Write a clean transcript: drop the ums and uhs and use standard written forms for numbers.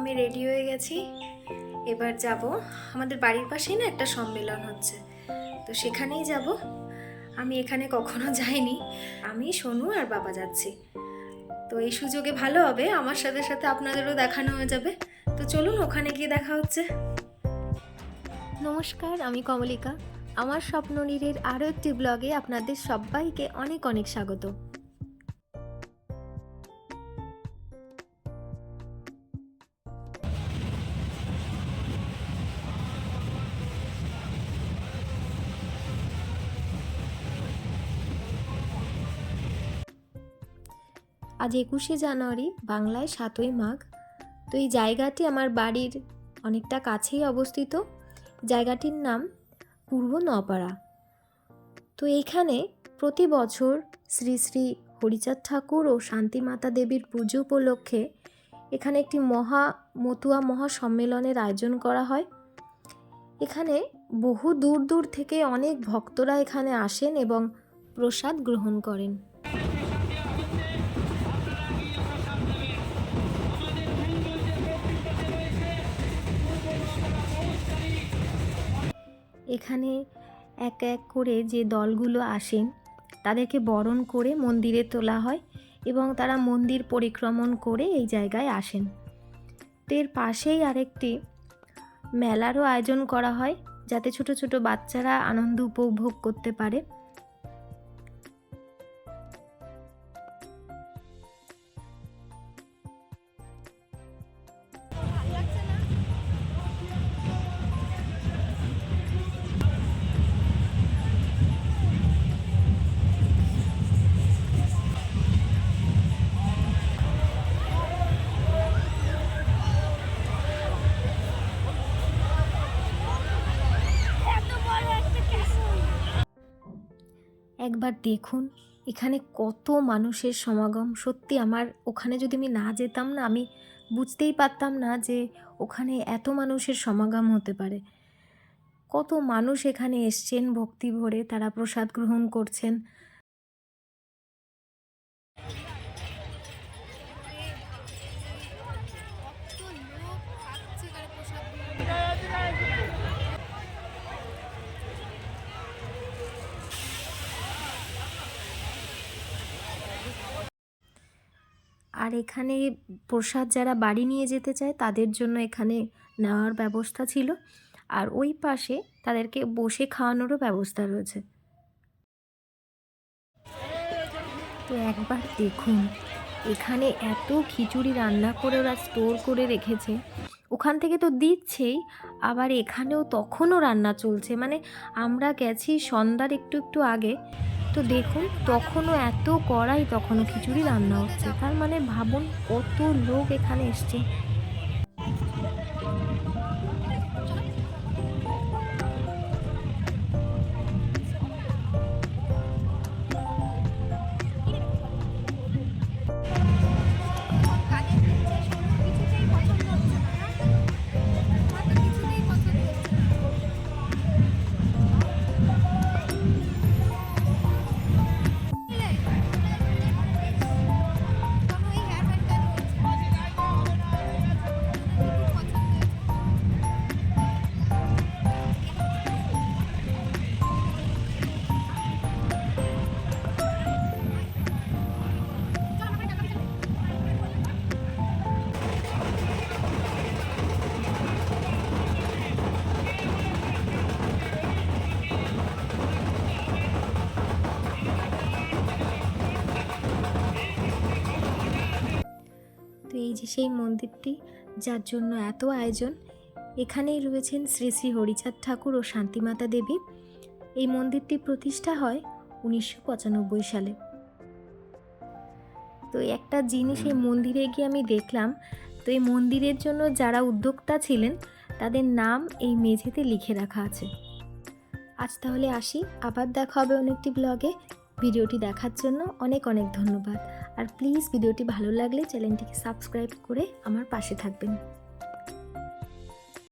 আমি রেডি হয়ে গেছি। এবার যাব, আমাদের বাড়ির পাশেই না একটা সম্মেলন হচ্ছে, তো সেখানেই যাব। আমি এখানে কখনো যাইনি, আমি সোনু আর বাবা যাচ্ছি। তো এই সুযোগে ভালো হবে, আমার সাথে সাথে আপনাদেরও দেখানো হয়ে যাবে। তো চলুন ওখানে গিয়ে দেখা হচ্ছে। নমস্কার, আমি কমলিকা। আমার স্বপ্ননীড়ের আরও একটি ব্লগে আপনাদের সবাইকে অনেক অনেক স্বাগত। আজ 21শে জানুয়ারি, বাংলায় 7ই মাঘ। তো এই জায়গাটি আমার বাড়ির অনেকটা কাছেই অবস্থিত। জায়গাটির নাম পূর্ব নপাড়া। তো এইখানে প্রতি বছর শ্রী শ্রী হরিচাঁদ ঠাকুর ও শান্তিমাতা দেবীর পুজো উপলক্ষে এখানে একটি মতুয়া মহাসম্মেলনের আয়োজন করা হয়। এখানে বহু দূর দূর থেকে অনেক ভক্তরা এখানে আসেন এবং প্রসাদ গ্রহণ করেন। এখানে এক এক করে যে দলগুলো আসেন তাদেরকে বরণ করে মন্দিরে তোলা হয় এবং তারা মন্দির পরিক্রমণ করে এই জায়গায় আসেন। এর পাশেই আরেকটি মেলারও আয়োজন করা হয়, যাতে ছোট ছোট বাচ্চারা আনন্দ উপভোগ করতে পারে। একবার দেখুন এখানে কত মানুষের সমাগম। সত্যি আমার ওখানে যদি আমি না যেতাম না, আমি বুঝতেই পারতাম না যে ওখানে এত মানুষের সমাগম হতে পারে। কত মানুষ এখানে এসছেন ভক্তি ভরে, তারা প্রসাদ গ্রহণ করছেন। আর এখানে প্রসাদ যারা বাড়ি নিয়ে যেতে চায় তাদের জন্য এখানে নেওয়ার ব্যবস্থা ছিল, আর ওই পাশে তাদেরকে বসে খাওয়ানোরও ব্যবস্থা রয়েছে। তো একবার দেখুন এখানে এত খিচুড়ি রান্না করে ওরা স্টোর করে রেখেছে। ওখান থেকে তো দিচ্ছেই, আবার এখানেও তখনও রান্না চলছে। মানে আমরা গেছি সন্ধ্যার একটু একটু আগে, তো দেখুন তখনও এত কড়াই তখনও খিচুড়ি রান্না হচ্ছে। তার মানে ভাবুন কত লোক এখানে এসছে। তো এই যে সেই মন্দিরটি যার জন্য এত আয়োজন, এখানেই রয়েছেন শ্রী শ্রী হরিচাঁদ ঠাকুর ও শান্তিমাতা দেবী। এই মন্দিরটি প্রতিষ্ঠা হয় 1995 সালে। তো একটা জিনিস এই মন্দিরে গিয়ে আমি দেখলাম, তো এই মন্দিরের জন্য যারা উদ্যোক্তা ছিলেন তাদের নাম এই মেঝেতে লিখে রাখা আছে। আজ তাহলে আসি, আবার দেখা হবে অন্য একটি ব্লগে। ভিডিওটি দেখার জন্য অনেক অনেক ধন্যবাদ। আর প্লিজ ভিডিওটি ভালো লাগলে চ্যানেলটিকে সাবস্ক্রাইব করে আমার পাশে থাকবেন।